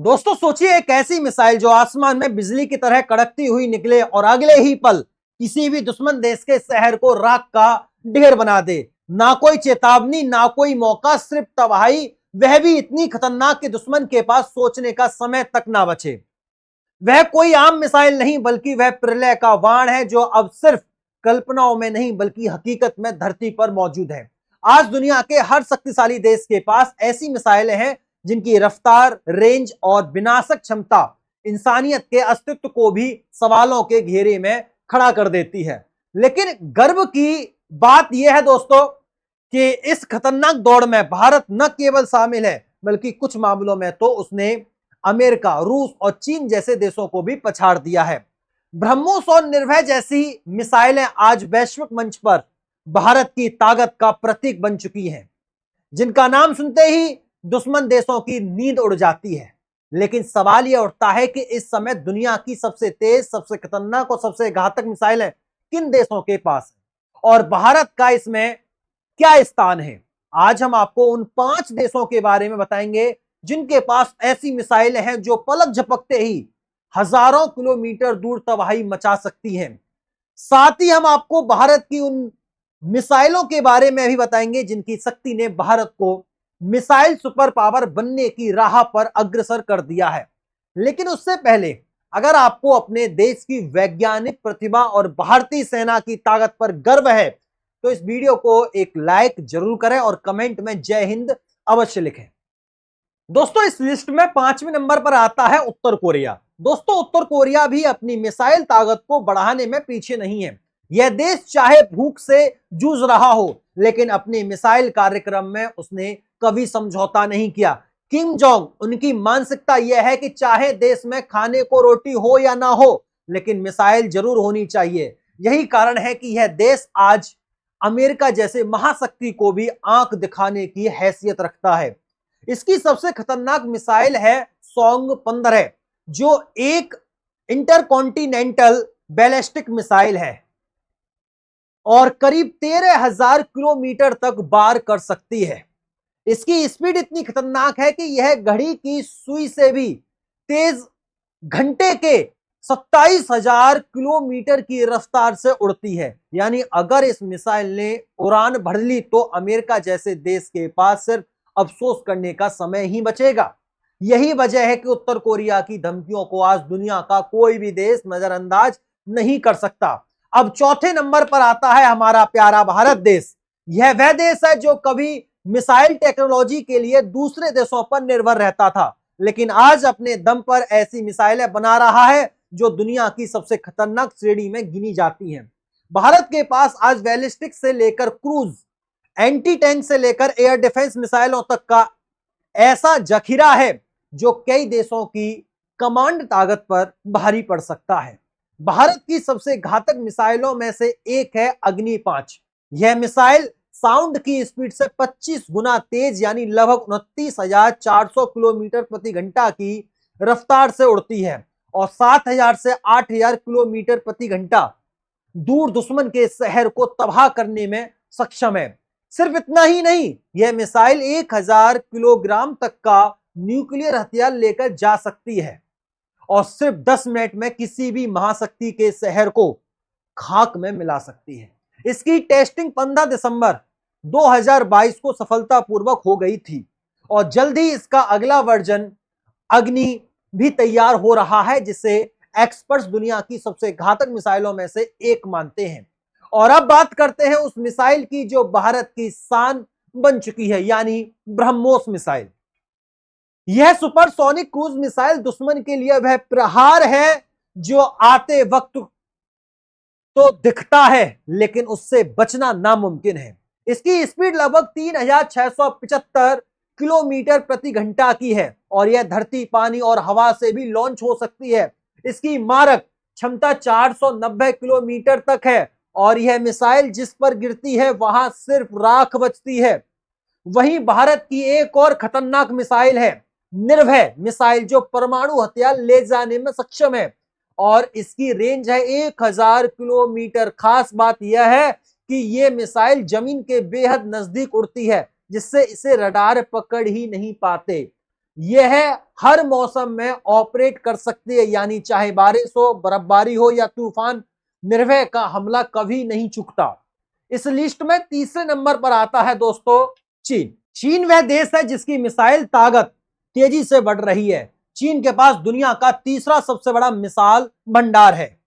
दोस्तों सोचिए एक ऐसी मिसाइल जो आसमान में बिजली की तरह कड़कती हुई निकले और अगले ही पल किसी भी दुश्मन देश के शहर को राख का ढेर बना दे। ना कोई चेतावनी, ना कोई मौका, सिर्फ तबाही। वह भी इतनी खतरनाक कि दुश्मन के पास सोचने का समय तक ना बचे। वह कोई आम मिसाइल नहीं बल्कि वह प्रलय का वाण है जो अब सिर्फ कल्पनाओं में नहीं बल्कि हकीकत में धरती पर मौजूद है। आज दुनिया के हर शक्तिशाली देश के पास ऐसी मिसाइलें हैं जिनकी रफ्तार, रेंज और विनाशक क्षमता इंसानियत के अस्तित्व को भी सवालों के घेरे में खड़ा कर देती है। लेकिन गर्व की बात यह है दोस्तों कि इस खतरनाक दौड़ में भारत न केवल शामिल है बल्कि कुछ मामलों में तो उसने अमेरिका, रूस और चीन जैसे देशों को भी पछाड़ दिया है। ब्रह्मोस और निर्भय जैसी मिसाइलें आज वैश्विक मंच पर भारत की ताकत का प्रतीक बन चुकी हैं, जिनका नाम सुनते ही दुश्मन देशों की नींद उड़ जाती है। लेकिन सवाल यह उठता है कि इस समय दुनिया की सबसे तेज, सबसे खतरनाक और सबसे घातक मिसाइलें किन देशों के पास है और भारत का इसमें क्या स्थान है। आज हम आपको उन 5 देशों के बारे में बताएंगे जिनके पास ऐसी मिसाइलें हैं जो पलक झपकते ही हजारों किलोमीटर दूर तबाही मचा सकती हैं। साथ ही हम आपको भारत की उन मिसाइलों के बारे में भी बताएंगे जिनकी शक्ति ने भारत को मिसाइल सुपर पावर बनने की राह पर अग्रसर कर दिया है। लेकिन उससे पहले अगर आपको अपने देश की वैज्ञानिक प्रतिभा और भारतीय सेना की ताकत पर गर्व है तो इस वीडियो को एक लाइक जरूर करें और कमेंट में जय हिंद अवश्य लिखें। दोस्तों इस लिस्ट में 5वें नंबर पर आता है उत्तर कोरिया। दोस्तों उत्तर कोरिया भी अपनी मिसाइल ताकत को बढ़ाने में पीछे नहीं है। यह देश चाहे भूख से जूझ रहा हो लेकिन अपने मिसाइल कार्यक्रम में उसने कभी समझौता नहीं किया। किम जोंग उनकी मानसिकता यह है कि चाहे देश में खाने को रोटी हो या ना हो लेकिन मिसाइल जरूर होनी चाहिए। यही कारण है कि यह देश आज अमेरिका जैसे महाशक्ति को भी आंख दिखाने की हैसियत रखता है। इसकी सबसे खतरनाक मिसाइल है सोंग 15 जो एक इंटरकॉन्टिनेंटल बैलिस्टिक मिसाइल है और करीब 13,000 किलोमीटर तक पार कर सकती है। इसकी स्पीड इतनी खतरनाक है कि यह घड़ी की सुई से भी तेज घंटे के 27,000 किलोमीटर की रफ्तार से उड़ती है। यानी अगर इस मिसाइल ने उड़ान भर ली तो अमेरिका जैसे देश के पास सिर्फ अफसोस करने का समय ही बचेगा। यही वजह है कि उत्तर कोरिया की धमकियों को आज दुनिया का कोई भी देश नजरअंदाज नहीं कर सकता। अब चौथे नंबर पर आता है हमारा प्यारा भारत देश। यह वह देश है जो कभी मिसाइल टेक्नोलॉजी के लिए दूसरे देशों पर निर्भर रहता था लेकिन आज अपने दम पर ऐसी मिसाइलें बना रहा है जो दुनिया की सबसे खतरनाक श्रेणी में गिनी जाती हैं। भारत के पास आज बैलिस्टिक से लेकर क्रूज, एंटी टैंक से लेकर एयर डिफेंस मिसाइलों तक का ऐसा जखीरा है जो कई देशों की कमांड ताकत पर भारी पड़ सकता है। भारत की सबसे घातक मिसाइलों में से एक है अग्नि 5। यह मिसाइल साउंड की स्पीड से 25 गुना तेज यानी लगभग 29,400 किलोमीटर प्रति घंटा की रफ्तार से उड़ती है और 7,000 से 8,000 किलोमीटर प्रति घंटा दूर दुश्मन के शहर को तबाह करने में सक्षम है। सिर्फ इतना ही नहीं, यह मिसाइल 1,000 किलोग्राम तक का न्यूक्लियर हथियार लेकर जा सकती है और सिर्फ 10 मिनट में किसी भी महाशक्ति के शहर को खाक में मिला सकती है। इसकी टेस्टिंग 15 दिसंबर 2022 को सफलतापूर्वक हो गई थी और जल्द ही इसका अगला वर्जन अग्नि भी तैयार हो रहा है जिसे एक्सपर्ट्स दुनिया की सबसे घातक मिसाइलों में से एक मानते हैं। और अब बात करते हैं उस मिसाइल की जो भारत की शान बन चुकी है यानी ब्रह्मोस मिसाइल। यह सुपरसोनिक क्रूज मिसाइल दुश्मन के लिए वह प्रहार है जो आते वक्त तो दिखता है लेकिन उससे बचना नामुमकिन है। इसकी स्पीड लगभग 3,675 किलोमीटर प्रति घंटा की है और यह धरती, पानी और हवा से भी लॉन्च हो सकती है। इसकी मारक क्षमता 490 किलोमीटर तक है और यह मिसाइल जिस पर गिरती है वहां सिर्फ राख बचती है। वहीं भारत की एक और खतरनाक मिसाइल है निर्भय मिसाइल जो परमाणु हथियार ले जाने में सक्षम है और इसकी रेंज है 1,000 किलोमीटर। खास बात यह है कि यह मिसाइल जमीन के बेहद नजदीक उड़ती है जिससे इसे रडार पकड़ ही नहीं पाते। यह हर मौसम में ऑपरेट कर सकती है, यानी चाहे बारिश हो, बर्फबारी हो या तूफान, निर्भय का हमला कभी नहीं चूकता। इस लिस्ट में तीसरे नंबर पर आता है दोस्तों चीन। चीन वह देश है जिसकी मिसाइल ताकत तेजी से बढ़ रही है। चीन के पास दुनिया का तीसरा सबसे बड़ा मिसाइल भंडार है।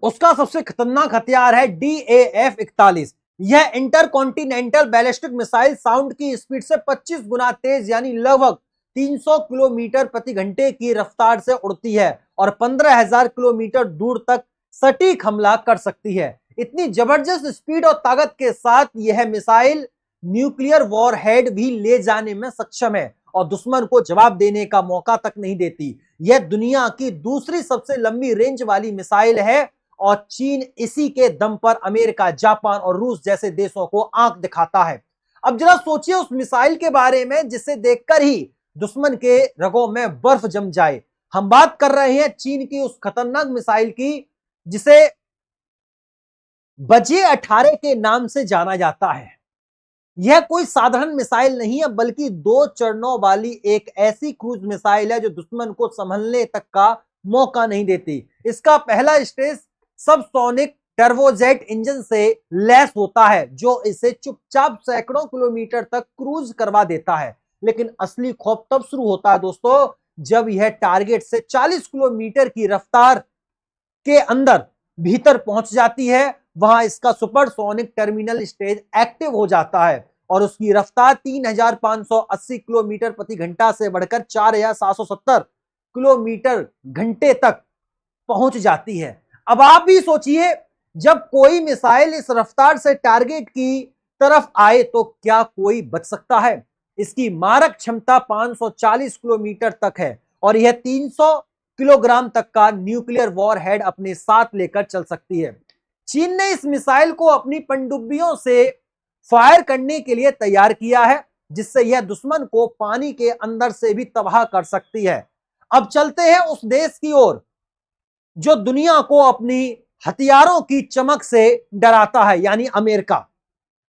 उसका सबसे खतरनाक हथियार है DAF-41। यह इंटरकॉन्टिनेंटल बैलिस्टिक मिसाइल साउंड की स्पीड से 25 गुना तेज यानी लगभग 300 किलोमीटर प्रति घंटे की रफ्तार से उड़ती है और 15,000 किलोमीटर दूर तक सटीक हमला कर सकती है। इतनी जबरदस्त स्पीड और ताकत के साथ यह मिसाइल न्यूक्लियर वॉरहेड भी ले जाने में सक्षम है और दुश्मन को जवाब देने का मौका तक नहीं देती। यह दुनिया की दूसरी सबसे लंबी रेंज वाली मिसाइल है और चीन इसी के दम पर अमेरिका, जापान और रूस जैसे देशों को आंख दिखाता है। अब जरा सोचिए उस मिसाइल के बारे में जिसे देखकर ही दुश्मन के रगों में बर्फ जम जाए। हम बात कर रहे हैं चीन की उस खतरनाक मिसाइल की जिसे बजे-18 के नाम से जाना जाता है। यह कोई साधारण मिसाइल नहीं है बल्कि 2 चरणों वाली एक ऐसी क्रूज मिसाइल है जो दुश्मन को संभलने तक का मौका नहीं देती। इसका पहला स्टेज सबसोनिक टर्बोजेट इंजन से लैस होता है जो इसे चुपचाप सैकड़ों किलोमीटर तक क्रूज करवा देता है। लेकिन असली खौफ तब शुरू होता है दोस्तों जब यह टारगेट से 40 किलोमीटर की रफ्तार के अंदर भीतर पहुंच जाती है। वहां इसका सुपरसोनिक टर्मिनल स्टेज एक्टिव हो जाता है और उसकी रफ्तार 3,580 किलोमीटर प्रति घंटा से बढ़कर 4,770 किलोमीटर घंटे तक पहुंच जाती है। अब आप भी सोचिए जब कोई मिसाइल इस रफ्तार से टारगेट की तरफ आए तो क्या कोई बच सकता है। इसकी मारक क्षमता 540 किलोमीटर तक है और यह 300 किलोग्राम तक का न्यूक्लियर वॉरहेड अपने साथ लेकर चल सकती है। चीन ने इस मिसाइल को अपनी पनडुब्बियों से फायर करने के लिए तैयार किया है जिससे यह दुश्मन को पानी के अंदर से भी तबाह कर सकती है। अब चलते हैं उस देश की ओर जो दुनिया को अपनी हथियारों की चमक से डराता है, यानी अमेरिका।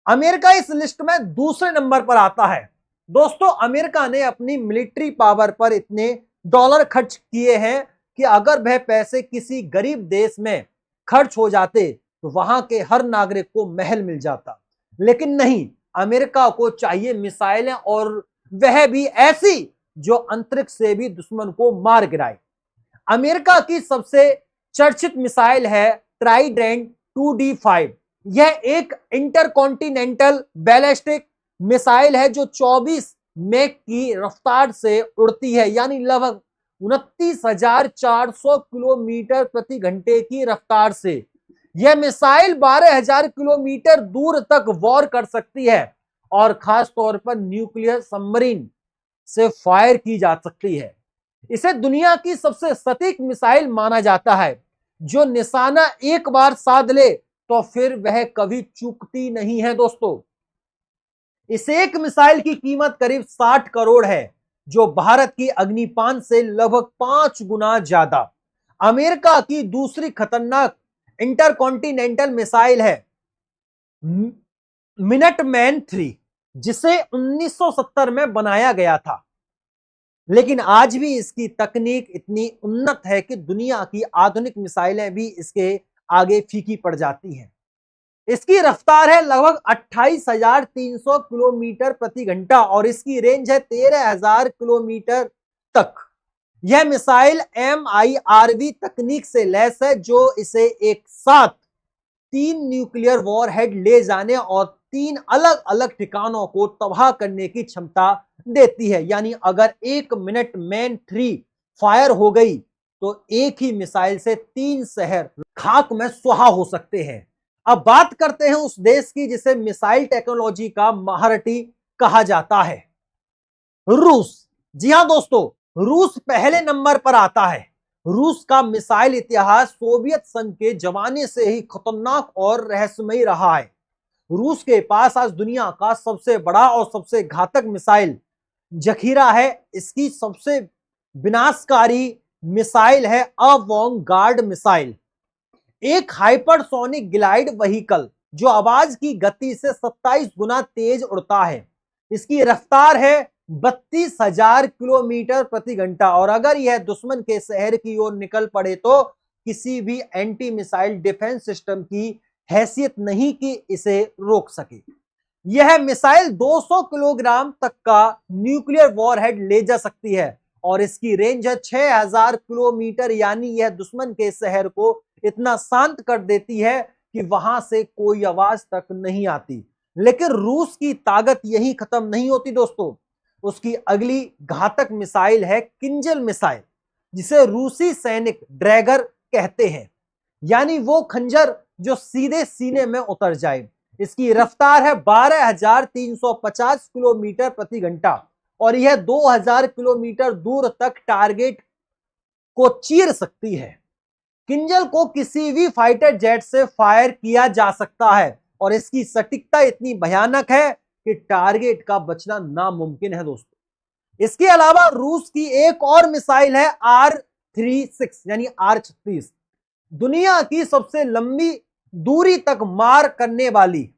अमेरिका इस लिस्ट में दूसरे नंबर पर आता है। दोस्तों अमेरिका ने अपनी मिलिट्री पावर पर इतने डॉलर खर्च किए हैं कि अगर वह पैसे किसी गरीब देश में खर्च हो जाते तो वहां के हर नागरिक को महल मिल जाता। लेकिन नहीं, अमेरिका को चाहिए मिसाइलें और वह भी ऐसी जो अंतरिक्ष से भी दुश्मन को मार गिराए। अमेरिका की सबसे चर्चित मिसाइल है ट्राइडेंट 2D5। यह एक इंटरकॉन्टिनेंटल बैलिस्टिक मिसाइल है जो 24 मैक की रफ्तार से उड़ती है यानी लगभग 29,400 किलोमीटर प्रति घंटे की रफ्तार से। यह मिसाइल 12,000 किलोमीटर दूर तक वॉर कर सकती है और खास तौर पर न्यूक्लियर सबमरीन से फायर की जा सकती है। इसे दुनिया की सबसे सटीक मिसाइल माना जाता है जो निशाना एक बार साध ले तो फिर वह कभी चूकती नहीं है। दोस्तों इस एक मिसाइल की कीमत करीब 60 करोड़ है जो भारत की अग्नि-5 से लगभग 5 गुना ज्यादा। अमेरिका की दूसरी खतरनाक इंटरकॉन्टिनेंटल मिसाइल है मिनटमैन 3 जिसे 1970 में बनाया गया था, लेकिन आज भी इसकी तकनीक इतनी उन्नत है कि दुनिया की आधुनिक मिसाइलें भी इसके आगे फीकी पड़ जाती हैं। इसकी रफ्तार है लगभग 28,300 किलोमीटर प्रति घंटा और इसकी रेंज है 13,000 किलोमीटर तक। यह मिसाइल MIRV तकनीक से लैस है जो इसे एक साथ 3 न्यूक्लियर वॉरहेड ले जाने और 3 अलग अलग ठिकानों को तबाह करने की क्षमता देती है। यानी अगर 1 मिनट मैन 3 फायर हो गई तो एक ही मिसाइल से 3 शहर खाक में सुहा हो सकते हैं। अब बात करते हैं उस देश की जिसे मिसाइल टेक्नोलॉजी का महारथी कहा जाता है, रूस। जी हां दोस्तों, रूस पहले नंबर पर आता है। रूस का मिसाइल इतिहास सोवियत संघ के जमाने से ही खतरनाक और रहस्यमयी रहा है। रूस के पास आज दुनिया का सबसे बड़ा और सबसे घातक मिसाइल जखीरा है। इसकी सबसे विनाशकारी मिसाइल है अवॉन्गार्ड मिसाइल, एक हाइपरसोनिक ग्लाइड व्हीकल जो आवाज की गति से 27 गुना तेज उड़ता है। इसकी रफ्तार है 32,000 किलोमीटर प्रति घंटा। और अगर यह दुश्मन के शहर की ओर निकल पड़े तो किसी भी एंटी मिसाइल डिफेंस सिस्टम की हैसियत नहीं कि इसे रोक सके। यह मिसाइल 200 किलोग्राम तक का न्यूक्लियर वॉरहेड ले जा सकती है और इसकी रेंज है 6,000 किलोमीटर, यानी यह दुश्मन के शहर को इतना शांत कर देती है कि वहां से कोई आवाज तक नहीं आती। लेकिन रूस की ताकत यही खत्म नहीं होती दोस्तों। उसकी अगली घातक मिसाइल है किंजल मिसाइल, जिसे रूसी सैनिक ड्रैगर कहते हैं, यानी वो खंजर जो सीधे सीने में उतर जाए। इसकी रफ्तार है 12,350 किलोमीटर प्रति घंटा और यह 2,000 किलोमीटर दूर तक टारगेट को चीर सकती है। किंजल को किसी भी फाइटर जेट से फायर किया जा सकता है और इसकी सटीकता इतनी भयानक है कि टारगेट का बचना नामुमकिन है दोस्तों। इसके अलावा रूस की एक और मिसाइल है R-36 यानी R-36, दुनिया की सबसे लंबी दूरी तक मार करने वाली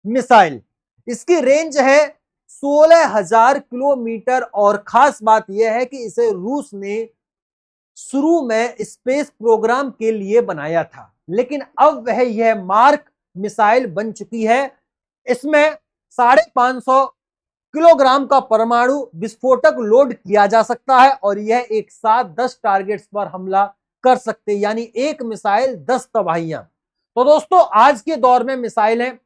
मिसाइल। इसकी रेंज है 16,000 किलोमीटर और खास बात यह है कि इसे रूस ने शुरू में स्पेस प्रोग्राम के लिए बनाया था, लेकिन अब वह यह मार्क मिसाइल बन चुकी है। इसमें 550 किलोग्राम का परमाणु विस्फोटक लोड किया जा सकता है और यह एक साथ 10 टारगेट्स पर हमला कर सकते, यानी एक मिसाइल 10 तबाहियां। तो दोस्तों, आज के दौर में मिसाइलें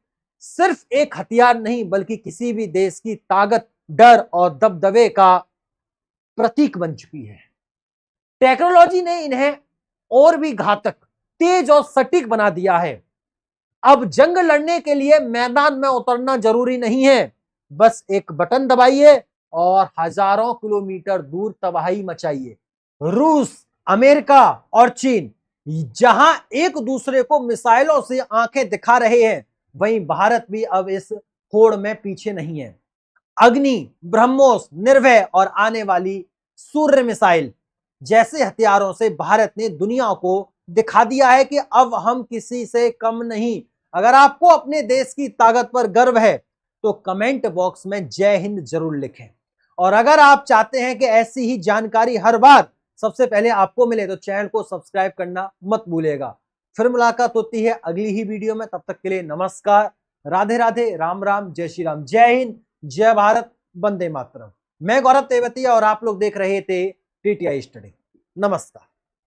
सिर्फ एक हथियार नहीं बल्कि किसी भी देश की ताकत, डर और दबदबे का प्रतीक बन चुकी है। टेक्नोलॉजी ने इन्हें और भी घातक, तेज और सटीक बना दिया है। अब जंग लड़ने के लिए मैदान में उतरना जरूरी नहीं है, बस एक बटन दबाइए और हजारों किलोमीटर दूर तबाही मचाइए। रूस, अमेरिका और चीन जहां एक दूसरे को मिसाइलों से आंखें दिखा रहे हैं, वहीं भारत भी अब इस होड़ में पीछे नहीं है। अग्नि, ब्रह्मोस, निर्भय और आने वाली सूर्य मिसाइल जैसे हथियारों से भारत ने दुनिया को दिखा दिया है कि अब हम किसी से कम नहीं। अगर आपको अपने देश की ताकत पर गर्व है तो कमेंट बॉक्स में जय हिंद जरूर लिखें। और अगर आप चाहते हैं कि ऐसी ही जानकारी हर बार सबसे पहले आपको मिले तो चैनल को सब्सक्राइब करना मत भूलिएगा। फिर मुलाकात होती है अगली ही वीडियो में, तब तक के लिए नमस्कार, राधे राधे, राम राम, जय श्री राम, जय हिंद, जय भारत, वंदे मातरम। मैं गौरव तेवतिया और आप लोग देख रहे थे टीटीआई स्टडी। नमस्कार।